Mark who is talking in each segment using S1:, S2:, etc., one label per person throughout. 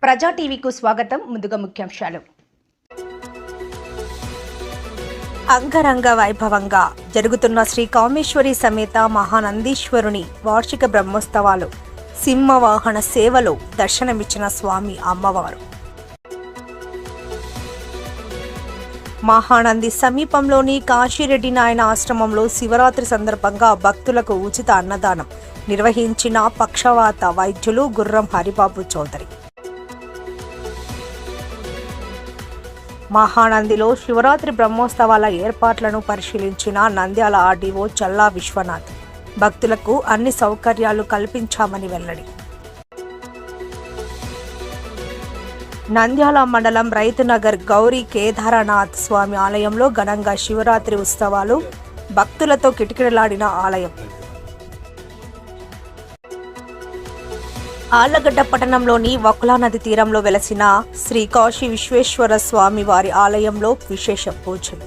S1: ప్రజా టీవీకు స్వాగతం. ముందుగా ముఖ్యాంశాలు. అంగరంగ వైభవంగా జరుగుతున్న శ్రీ కామేశ్వరి సమేత మహానందీశ్వరుని వార్షిక బ్రహ్మోత్సవాలు. సింహవాహన సేవలో దర్శనమిచ్చిన స్వామి అమ్మవారు. మహానంది సమీపంలోని కాశీరెడ్డి నాయన ఆశ్రమంలో శివరాత్రి సందర్భంగా భక్తులకు ఉచిత అన్నదానం నిర్వహించిన పక్షవాత వైద్యులు గుర్రం హరిబాబు చౌదరి. మహానందిలో శివరాత్రి బ్రహ్మోత్సవాల ఏర్పాట్లను పరిశీలించిన నంద్యాల ఆర్డీఓ చల్లా విశ్వనాథ్ భక్తులకు అన్ని సౌకర్యాలు కల్పించామని వెల్లడి. నంద్యాల మండలం రైతునగర్ గౌరీ కేదారనాథ్ స్వామి ఆలయంలో ఘనంగా శివరాత్రి ఉత్సవాలు. భక్తులతో కిటకిటలాడిన ఆలయం. ఆళ్లగడ్డ పట్టణంలోని వకులా నది తీరంలో వెలసిన శ్రీ కాశీ విశ్వేశ్వర స్వామి వారి ఆలయంలో విశేష పూజలు.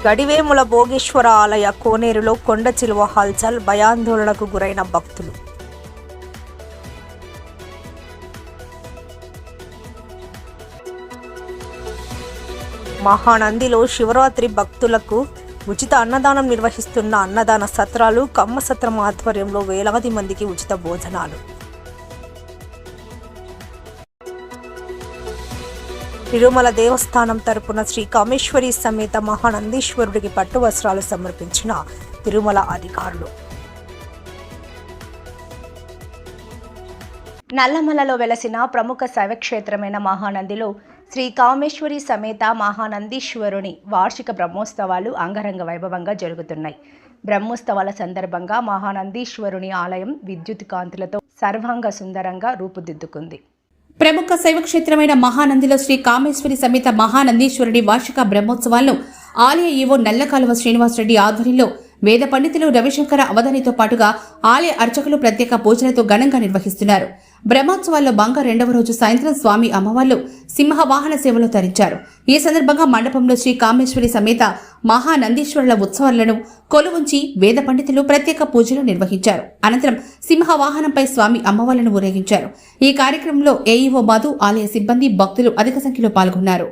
S1: గడివేముల భోగేశ్వర ఆలయ కోనేరులో కొండ చిలువ హల్చల్. భయాందోళనకు గురైన భక్తులు. మహానందిలో శివరాత్రి భక్తులకు ఉచిత అన్నదానం నిర్వహిస్తున్న అన్నదాన సత్రాలు. కమ్మ సత్రం ఆధ్వర్యంలో వేలాది మందికి ఉచిత భోజనాలు. తిరుమల దేవస్థానం తరపున శ్రీ కామేశ్వరి సమేత మహానందీశ్వరుడికి పట్టు వస్త్రాలు సమర్పించిన తిరుమల అధికారులు. నల్లమలలో వెలసిన ప్రముఖ శైవక్షేత్రమైన మహానందిలో శ్రీ కామేశ్వరి సమేత మహానందీశ్వరుని వార్షిక బ్రహ్మోత్సవాలు అంగరంగ వైభవంగా జరుగుతున్నాయి. బ్రహ్మోత్సవాల సందర్భంగా మహానందీశ్వరుని ఆలయం విద్యుత్ కాంతులతో సర్వాంగ సుందరంగా రూపుదిద్దుకుంది.
S2: ప్రముఖ శైవక్షేత్రమైన మహానందిలో శ్రీ కామేశ్వరి సమేత మహానందీశ్వరుడి వార్షిక బ్రహ్మోత్సవాలను ఆలయ ఈవో నల్లకాలువ శ్రీనివాసరెడ్డి ఆధ్వర్యంలో వేద పండితులు రవిశంకర అవధానితో పాటుగా ఆలయ అర్చకులు ప్రత్యేక పూజలతో ఘనంగా నిర్వహిస్తున్నారు. బ్రహ్మోత్సవాల్లో బంగా రెండవ రోజు సాయంత్రం స్వామి అమ్మవార్లు సింహవాహన సేవలో తరించారు. ఈ సందర్భంగా మండపంలో శ్రీ కామేశ్వరి సమేత మహానందీశ్వరుల ఉత్సవాలను కొలువుంచి వేద పండితులు ప్రత్యేక పూజలు నిర్వహించారు. అనంతరం సింహవాహనంపై స్వామి అమ్మవార్లను ఊరేగించారు. ఈ కార్యక్రమంలో ఏఈఓ మధు, ఆలయ సిబ్బంది, భక్తులు అధిక సంఖ్యలో పాల్గొన్నారు.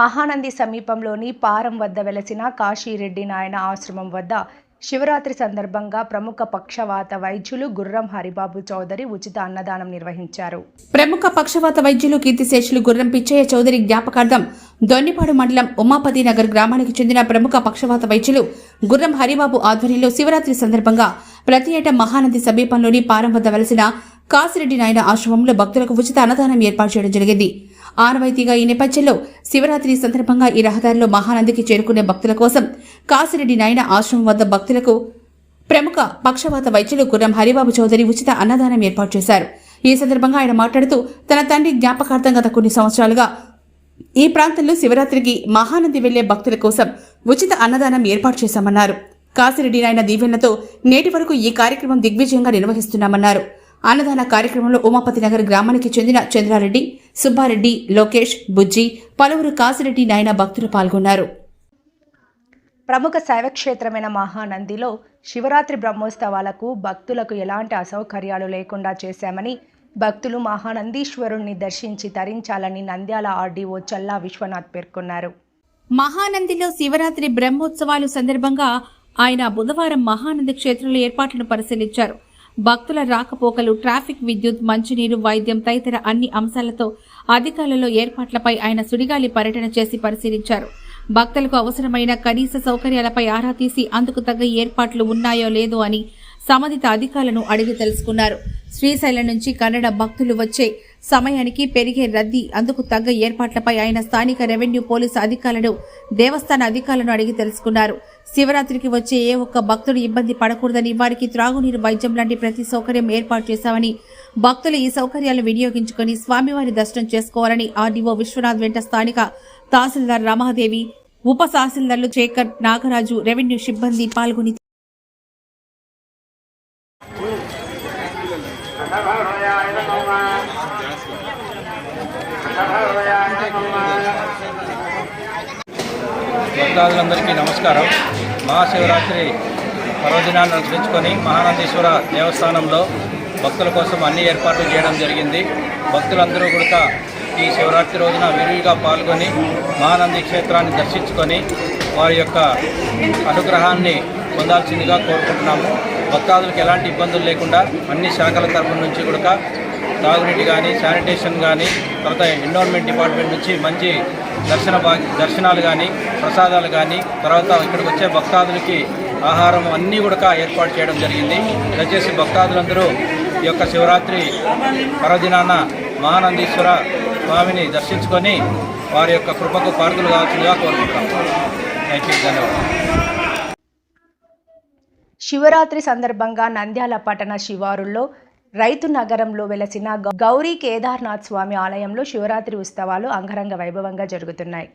S1: మహానంది సమీపంలోని పారం వద్ద వెలసిన కాశీరెడ్డి నాయన ఆశ్రమం వద్ద శివరాత్రి సందర్భంగా ప్రముఖ పక్షవాత వైద్యులు గుర్రం హరిబాబు చౌదరి ఉచిత అన్నదానం నిర్వహించారు.
S2: ప్రముఖ పక్షవాత వైద్యులు కీర్తిశేషులు గుర్రం పిచ్చయ్య చౌదరి జ్ఞాపకార్థం దొన్నిపాడు మండలం ఉమాపతి నగర్ గ్రామానికి చెందిన ప్రముఖ పక్షవాత వైద్యులు గుర్రం హరిబాబు ఆధ్వర్యంలో శివరాత్రి సందర్భంగా ప్రతి ఏటా మహానంది సమీపంలోని పారం వద్ద వెలసిన కాశీరెడ్డి నాయన ఆశ్రమంలో భక్తులకు ఉచిత అన్నదానం ఏర్పాటు చేయడం జరిగింది. ఆనవాయితీగా ఈ నేపథ్యంలో శివరాత్రి సందర్భంగా ఈ రహదారిలో మహానందికి చేరుకునే భక్తుల కోసం కాశీరెడ్డి నాయన ఆశ్రమం వద్ద భక్తులకు ప్రముఖ పక్షవాత వైద్యులు గుర్రం హరిబాబు చౌదరి ఉచిత అన్నదానం ఏర్పాటు చేశారు. ఈ సందర్భంగా ఆయన మాట్లాడుతూ తన తండ్రి జ్ఞాపకార్థం గత కొన్ని సంవత్సరాలుగా ఈ ప్రాంతంలో శివరాత్రికి మహానంది వెళ్లే భక్తుల కోసం ఉచిత అన్నదానం ఏర్పాటు చేశామన్నారు. కాశీరెడ్డి నాయన దీవెనలతో నేటి వరకు ఈ కార్యక్రమం దిగ్విజయంగా నిర్వహిస్తున్నామన్నారు. అన్నదాన కార్యక్రమంలో ఉమాపతి నగర్ గ్రామానికి చెందిన చంద్రారెడ్డి, సుబ్బారెడ్డి, లోకేష్, బుజ్జి, పలువురు కాశీరెడ్డి నాయన భక్తులు పాల్గొన్నారు.
S1: ప్రముఖ శైవక్షేత్రమైన మహానందిలో శివరాత్రి బ్రహ్మోత్సవాలకు భక్తులకు ఎలాంటి అసౌకర్యాలు లేకుండా చేశామని భక్తులు మహానందీశ్వరుణ్ణి దర్శించి తరించాలని నంద్యాల ఆర్డీఓ చల్లా విశ్వనాథ్ పేర్కొన్నారు.
S2: మహానందిలో శివరాత్రి బ్రహ్మోత్సవాలు సందర్భంగా ఆయన బుధవారం మహానంది క్షేత్రంలో ఏర్పాట్లను పరిశీలించారు. భక్తుల రాకపోకలు, ట్రాఫిక్, విద్యుత్, మంచినీరు, వైద్యం తదితర అన్ని అంశాలతో అధికారులలో ఏర్పాట్లపై ఆయన సుడిగాలి పర్యటన చేసి పరిశీలించారు. భక్తులకు అవసరమైన కనీస సౌకర్యాలపై ఆరా తీసి అందుకు తగ్గ ఏర్పాట్లు ఉన్నాయో లేదో అని సంబంధిత అధికారులను అడిగి తెలుసుకున్నారు. శ్రీశైలం నుంచి కన్నడ భక్తులు వచ్చే సమయానికి పెరిగే రద్దీ, అందుకు తగ్గ ఏర్పాట్లపై ఆయన స్థానిక రెవెన్యూ పోలీసు అధికారులను, దేవస్థాన అధికారులను అడిగి తెలుసుకున్నారు. శివరాత్రికి వచ్చే ఏ ఒక్క భక్తుడు ఇబ్బంది పడకూడదని వారికి త్రాగునీరు, వైద్యం లాంటి ప్రతి సౌకర్యం ఏర్పాటు చేశామని, భక్తులు ఈ సౌకర్యాలను వినియోగించుకుని స్వామివారి దర్శనం చేసుకోవాలని ఆర్డీఓ విశ్వనాథ్ వెంట స్థానిక తహసీల్దార్ రమాదేవి, ఉప తహసీల్దార్లు శేఖర్, నాగరాజు, రెవెన్యూ సిబ్బంది పాల్గొని
S3: భక్తాదులందరికీ నమస్కారం. మహాశివరాత్రి పర్వదినాన్ని అనుసరించుకొని మహానందీశ్వర దేవస్థానంలో భక్తుల కోసం అన్ని ఏర్పాట్లు చేయడం జరిగింది. భక్తులందరూ కూడా ఈ శివరాత్రి రోజున విరివిగా పాల్గొని మహానంది క్షేత్రాన్ని దర్శించుకొని వారి యొక్క అనుగ్రహాన్ని పొందాల్సిందిగా కోరుకుంటున్నాము. భక్తాదులకు ఎలాంటి ఇబ్బందులు లేకుండా అన్ని శాఖల తరఫు నుంచి కూడా తాగునీటి కానీ, శానిటేషన్ కానీ, తర్వాత ఎన్విరాన్మెంట్ డిపార్ట్మెంట్ నుంచి మంచి దర్శనాలు కానీ, ప్రసాదాలు కానీ, తర్వాత ఇక్కడికి వచ్చే భక్తాదులకి ఆహారం అన్నీ కూడా ఏర్పాటు చేయడం జరిగింది. దయచేసి భక్తాదులందరూ ఈ యొక్క శివరాత్రి పర్వదినాన మహానందీశ్వర స్వామిని దర్శించుకొని వారి యొక్క కృపకు పాత్రులు కావాల్సిందిగా కోరుకుంటున్నాం. ధన్యవాదాలు.
S1: శివరాత్రి సందర్భంగా నంద్యాల పట్టణ శివారుల్లో రైతు నగరంలో వెలసిన గౌరీ కేదార్నాథ్ స్వామి ఆలయంలో శివరాత్రి ఉత్సవాలు అంగరంగ వైభవంగా జరుగుతున్నాయి.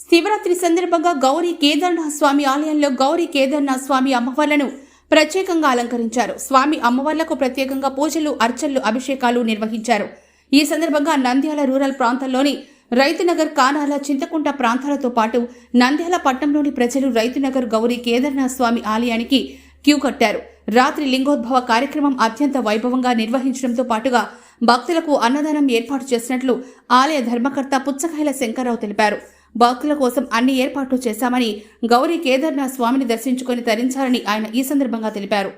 S2: శివరాత్రి సందర్భంగా గౌరీ కేదార్నాథ్ స్వామి ఆలయంలో గౌరీ కేదార్నాథ్ స్వామి అమ్మవార్లను ప్రత్యేకంగా అలంకరించారు. స్వామి అమ్మవార్లకు ప్రత్యేకంగా పూజలు, అర్చనలు, అభిషేకాలు నిర్వహించారు. ఈ సందర్భంగా నంద్యాల రూరల్ ప్రాంతంలోని రైతునగర్, కానాల, చింతకుంట ప్రాంతాలతో పాటు నంద్యాల పట్టణంలోని ప్రజలు రైతునగర్ గౌరీ కేదార్నాథ్ స్వామి ఆలయానికి క్యూ కట్టారు. రాత్రి లింగోద్భవ కార్యక్రమం అత్యంత వైభవంగా నిర్వహించడంతో పాటుగా భక్తులకు అన్నదానం ఏర్పాటు చేసినట్లు ఆలయ ధర్మకర్త పుచ్చకాయల శంకర్రావు తెలిపారు. భక్తుల కోసం అన్ని ఏర్పాట్లు చేశామని, గౌరీ కేదార్నాథ్ స్వామిని దర్శించుకొని తరించాలని ఆయన ఈ సందర్భంగా తెలిపారు.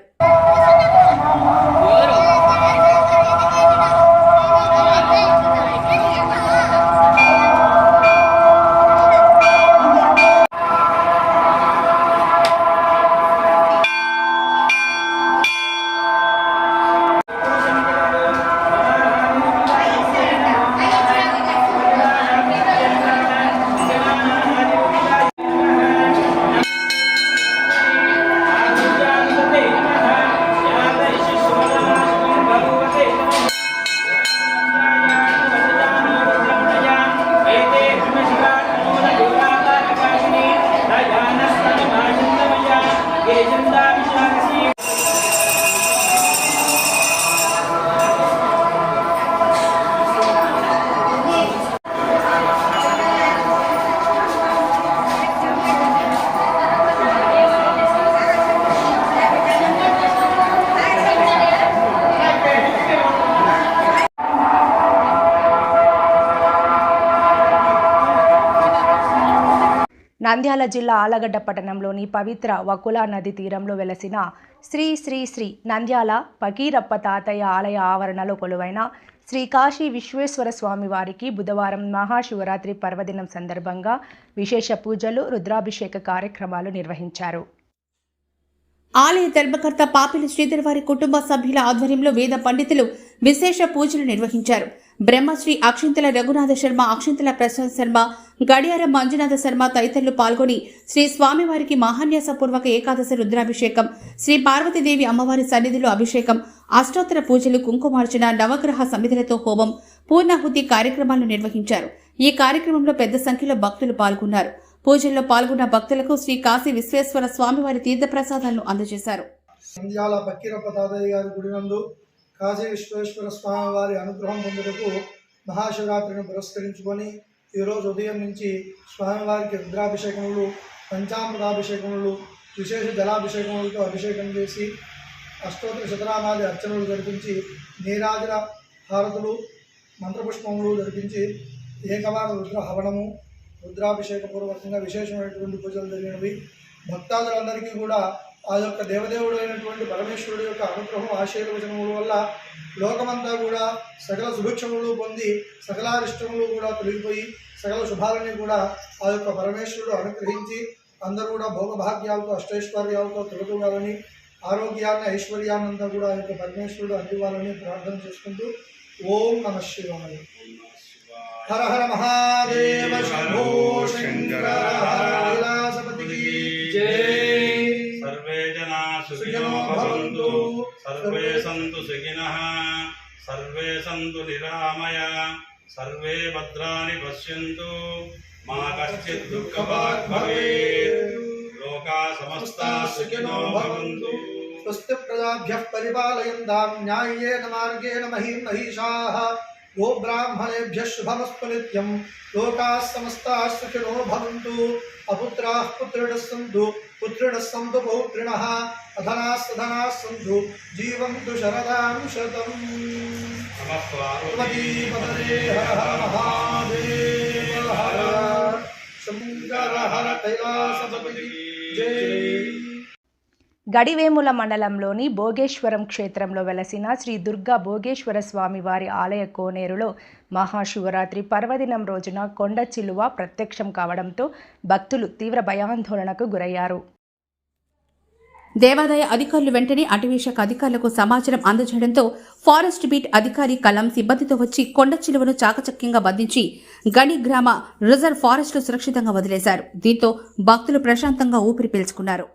S1: నంద్యాల జిల్లా ఆలగడ్డ పట్టణంలోని పవిత్ర వకులా నది తీరంలో వెలసిన శ్రీ శ్రీ శ్రీ నంద్యాల పకీరప్ప తాతయ్య ఆలయ ఆవరణలో కొలువైన శ్రీ కాశీ విశ్వేశ్వర స్వామి వారికి బుధవారం మహాశివరాత్రి పర్వదినం సందర్భంగా విశేష పూజలు, రుద్రాభిషేక కార్యక్రమాలు నిర్వహించారు.
S2: ఆలయ ధర్మకర్త పాపిలి శ్రీధర్ వారి కుటుంబ సభ్యుల ఆధ్వర్యంలో వేద పండితులు విశేష పూజలు నిర్వహించారు. బ్రహ్మశ్రీ అక్షింతల రఘునాథ శర్మ, అక్షింతల ప్రసాద్ శర్మ, గడియారం మంజునాథ శర్మ తదితరులు పాల్గొని శ్రీ స్వామివారికి మహాన్యాసపూర్వక ఏకాదశి రుద్రాభిషేకం, శ్రీ పార్వతీదేవి అమ్మవారి సన్నిధిలో అభిషేకం, అష్టోత్తర పూజలు, కుంకుమార్చన, నవగ్రహ సమిధులతో హోమం, పూర్ణాహుతి కార్యక్రమాలు నిర్వహించారు. ఈ కార్యక్రమంలో పెద్ద సంఖ్యలో భక్తులు పాల్గొన్నారు. పూజల్లో పాల్గొన్న భక్తులకు శ్రీ కాశీ విశ్వేశ్వర స్వామివారి తీర్థప్రసాదాలను అందజేశారు.
S4: నంద్యాల పకీరప్ప తాతయ్య గారి గుడి నందు కాశీ విశ్వేశ్వర స్వామి వారి అనుగ్రహం పొందుటకు మహాశివరాత్రిని పురస్కరించుకొని ఈరోజు ఉదయం నుంచి స్వామివారికి రుద్రాభిషేకములు, పంచామృతాభిషేకములు, విశేష జలాభిషేకములతో అభిషేకం చేసి అష్టోత్తర శతనామాది అర్చనలు జరిపించి నీరాజన హారతులు, మంత్రపుష్పములు జరిపించి ఏకవార రుద్ర హవనము, రుద్రాభిషేకపూర్వకంగా విశేషమైనటువంటి పూజలు జరిగినవి. భక్తాదులందరికీ కూడా ఆ యొక్క దేవదేవుడు అయినటువంటి పరమేశ్వరుడు యొక్క అనుగ్రహం, ఆశీర్వచనముల వల్ల లోకమంతా కూడా సకల సుభిక్షములు పొంది సకలారిష్టములు కూడా తొలగిపోయి సకల శుభాలని కూడా ఆ యొక్క పరమేశ్వరుడు అనుగ్రహించి అందరూ కూడా భోగభాగ్యాలతో అష్టైశ్వర్యాలతో తొలగాలని, ఆరోగ్యాన్ని ఐశ్వర్యాన్నంతా కూడా ఆ యొక్క పరమేశ్వరుడు అందివ్వాలని ప్రార్థన చేసుకుంటూ ఓం నమః శివాయ. హర హర మహాదేవ శంభో శంకర కైలాసపతి జై.
S5: सर्वे जना सुखिनो भवन्तु, सर्वे सन्तु सुखिनः, सर्वे सन्तु निरामया, सर्वे भद्राणि पश्यन्तु, मा कश्चित् दुःखभाग् भवेत्, लोका समस्ता सुखिनो भवन्तु.
S4: स्वस्ति प्रजाभ्यः परिपालयन्तां न्याय्येन मार्गेण महीं महिषाः, गोब्राह्मणेभ्यः शुभमस्तु नित्यं, लोकाः समस्ताः सुखिनो भवन्तु. अपुत्राः पुत्रिणः सन्तु, पुत्रिणः सन्तु पौत्रिणः, अधनाः सधनाः सन्तु, जीवन्तु शरदां शतम्.
S5: नमः पार्वतीपतये
S4: हर हर महादेव हर शंकर हर कैलासपति जय.
S1: గడివేముల మండలంలోని భోగేశ్వరం క్షేత్రంలో వెలసిన శ్రీ దుర్గా భోగేశ్వర స్వామి వారి ఆలయ కోనేరులో మహాశివరాత్రి పర్వదినం రోజున కొండ చిలువ ప్రత్యక్షం కావడంతో భక్తులు తీవ్ర భయాందోళనకు గురయ్యారు.
S2: దేవాదాయ అధికారులు వెంటనే అటవీశాఖ అధికారులకు సమాచారం అందజేయడంతో ఫారెస్ట్ బీట్ అధికారి కలం సిబ్బందితో వచ్చి కొండ చిలువను చాకచక్యంగా బంధించి గణి గ్రామ రిజర్వ్ ఫారెస్ట్లో సురక్షితంగా వదిలేశారు. దీంతో భక్తులు ప్రశాంతంగా ఊపిరి పీల్చుకున్నారు.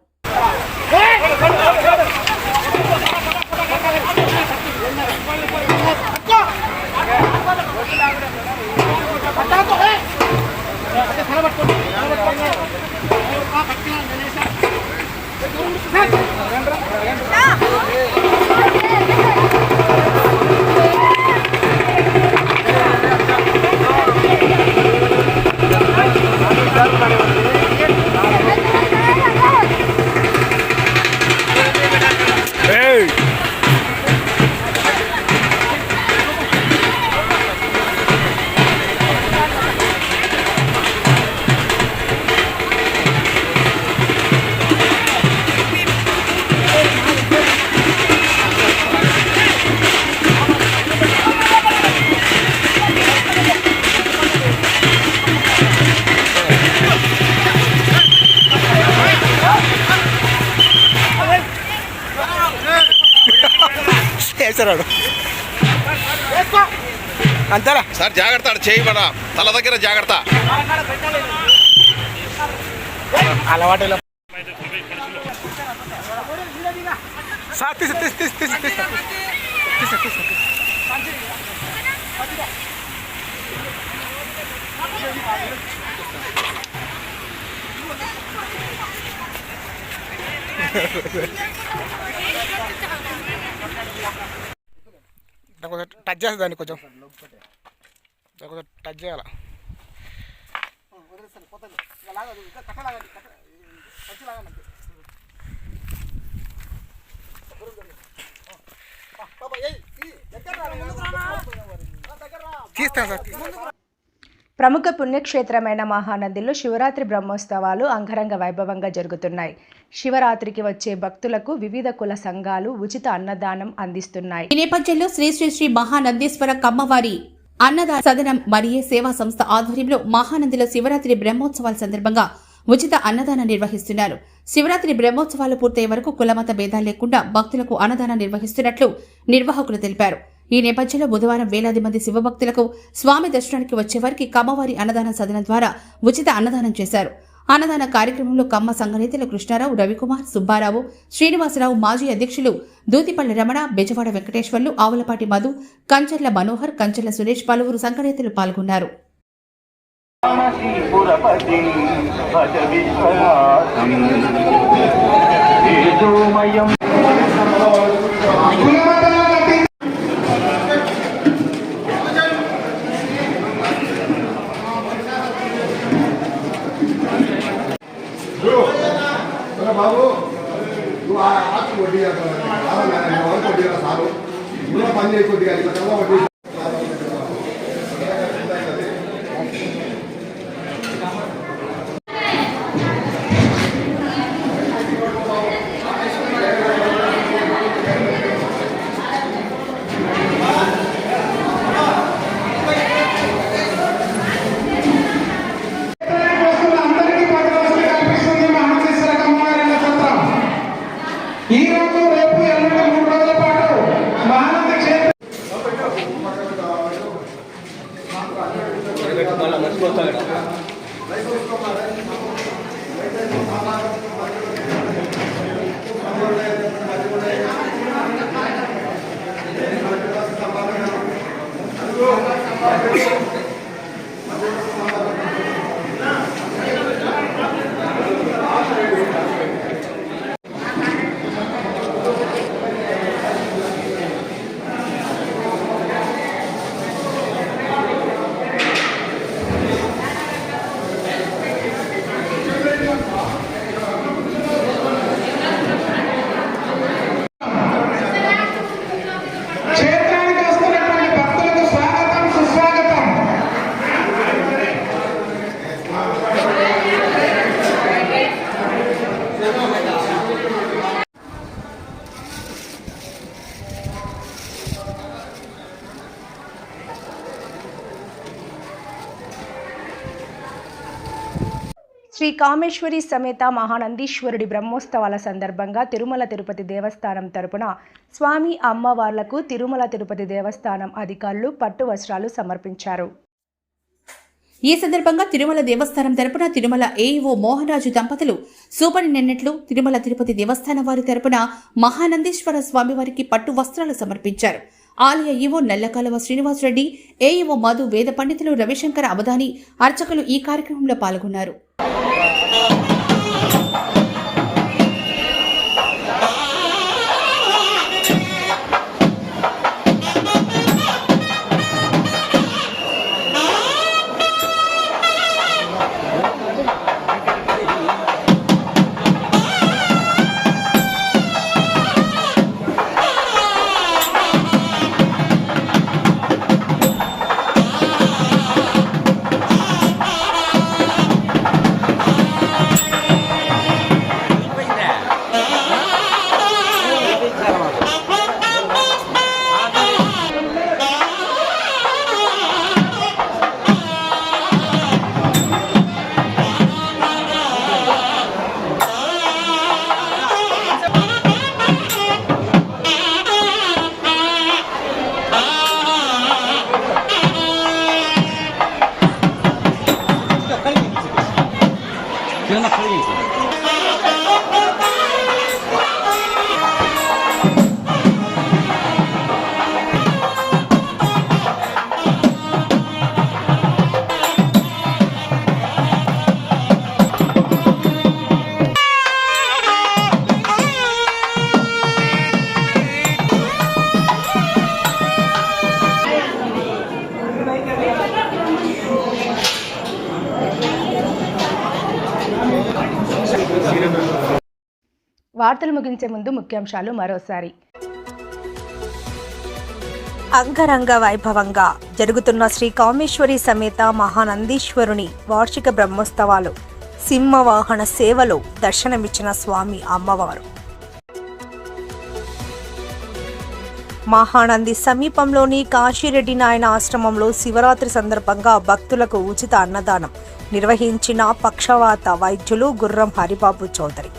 S6: అంతేరా సార్, జాగ్రత్త చేయబడ తల దగ్గర జాగ్రత్త. అలవాటు సార్ తీసి తీసి తీసి తీసి తీసి తీసి తీసి కొంచెం టచ్ చేస్తుంది దాన్ని, కొంచెం టచ్ చేయాలి. తీస్తాను సార్.
S1: ప్రముఖ పుణ్యక్షేత్రమైన మహానందిలో శివరాత్రి బ్రహ్మోత్సవాలు అంగరంగ వైభవంగా జరుగుతున్నాయి. శివరాత్రికి వచ్చే భక్తులకు వివిధ కుల సంఘాలు ఉచిత అన్నదానం అందిస్తున్నాయి.
S2: ఈ నేపథ్యంలో శ్రీ శ్రీ శ్రీ మహానందీశ్వర కమ్మవారి అన్నదాన సదనం మరియు సేవా సంస్థ ఆధ్వర్యంలో మహానందిలో శివరాత్రి బ్రహ్మోత్సవాల సందర్భంగా ఉచిత అన్నదానం నిర్వహిస్తున్నారు. శివరాత్రి బ్రహ్మోత్సవాలు పూర్తయ్యే వరకు కులమత భేదాలు లేకుండా భక్తులకు అన్నదానం నిర్వహిస్తున్నట్లు నిర్వాహకులు తెలిపారు. ఈ నేపథ్యంలో బుధవారం వేలాది మంది శివభక్తులకు స్వామి దర్శనానికి వచ్చేవారికి కమ్మవారి అన్నదాన సదనం ద్వారా ఉచిత అన్నదానం చేశారు. అన్నదాన కార్యక్రమంలో కమ్మ సంఘ నేతలు కృష్ణారావు, రవికుమార్, సుబ్బారావు, శ్రీనివాసరావు, మాజీ అధ్యక్షులు దూతిపల్లి రమణ, బెజవాడ వెంకటేశ్వర్లు, ఆవులపాటి మధు, కంచర్ల మనోహర్, కంచర్ల సురేష్ పలువురు సంఘ నేతలు పాల్గొన్నారు.
S7: బాబు నువ్వు ఆకు వడ్డీ వడ్డీ సారు నువ్వు పని చేసి కొద్దిగా వడ్డీ
S1: శ్రీ కామేశ్వరి సమేత మహానందీశ్వరుడి బ్రహ్మోత్సవాల సందర్భంగా తిరుమల తిరుపతి దేవస్థానం తరపున స్వామి అమ్మవార్లకు తిరుమల తిరుపతి దేవస్థానం అధికారులు పట్టు వస్త్రాలు సమర్పించారు.
S2: ఈ సందర్భంగా తిరుమల దేవస్థానం తరపున తిరుమల ఏఈఓ మోహన్రాజు దంపతులు సూపరింటెండెంట్లు తిరుమల తిరుపతి దేవస్థానం వారి తరపున మహానందీశ్వర స్వామివారికి పట్టు వస్త్రాలు సమర్పించారు. ఆలయ ఈవో నల్లకాలువ శ్రీనివాసరెడ్డి, ఏఈఓ మధు, వేద పండితులు రవిశంకర అవధాని, అర్చకులు ఈ కార్యక్రమంలో పాల్గొన్నారు.
S1: వార్తలు ముగించే ముందు ముఖ్యాంశాలు మరోసారి. అంగరంగ వైభవంగా జరుగుతున్న శ్రీ కామేశ్వరి సమేత మహానందీశ్వరుని వార్షిక బ్రహ్మోత్సవాలు సింహవాహన సేవలో దర్శనమిచ్చిన స్వామి అమ్మవారు. మహానంది సమీపంలోని కాశీరెడ్డి నాయన ఆశ్రమంలో శివరాత్రి సందర్భంగా భక్తులకు ఉచిత అన్నదానం నిర్వహించిన పక్షవాత వైద్యులు గుర్రం హరిబాబు చౌదరి.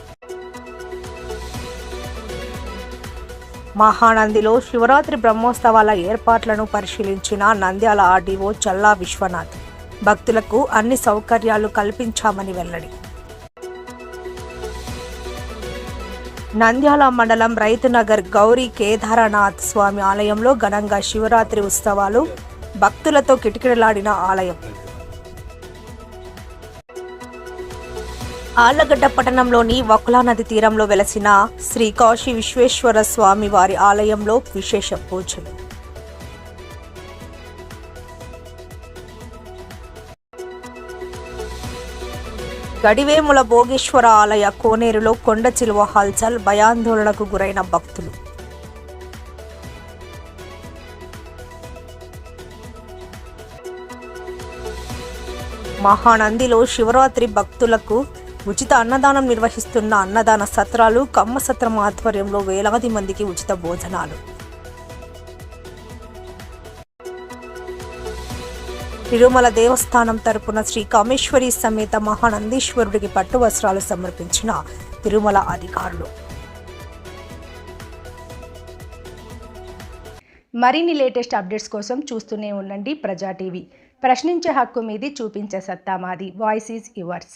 S1: మహానందిలో శివరాత్రి బ్రహ్మోత్సవాల ఏర్పాట్లను పరిశీలించిన నంద్యాల ఆర్డీఓ చల్లా విశ్వనాథ్ భక్తులకు అన్ని సౌకర్యాలు కల్పించామని వెల్లడి. నంద్యాల మండలం రైతునగర్ గౌరీ కేదారనాథ్ స్వామి ఆలయంలో ఘనంగా శివరాత్రి ఉత్సవాలు భక్తులతో కిటకిటలాడిన ఆలయం. ఆళ్లగడ్డ పట్టణంలోని వకులా నది తీరంలో వెలసిన శ్రీ కాశీ విశ్వేశ్వర స్వామి వారి ఆలయంలో విశేష పూజలు. గడివేముల భోగేశ్వర ఆలయ కోనేరులో కొండ చిలువ హల్చల్, భయాందోళనకు గురైన భక్తులు. మహానందిలో శివరాత్రి భక్తులకు ఉచిత అన్నదానం నిర్వహిస్తున్న అన్నదాన సత్రాలు కమ్మ సత్రం ఆధ్వర్యంలో వేలాది మందికి ఉచిత భోజనాలు. తిరుమల దేవస్థానం తరపున శ్రీ కామేశ్వరి సమేత మహానందీశ్వరుడికి పట్టు వస్త్రాలు సమర్పించిన తిరుమల అధికారులు. మరిన్ని లేటెస్ట్ అప్డేట్స్ కోసం చూస్తూనే ఉండండి ప్రజా టీవీ. ప్రశ్నించే హక్కు మీది, చూపించే సత్తా మాది. Voice is yours.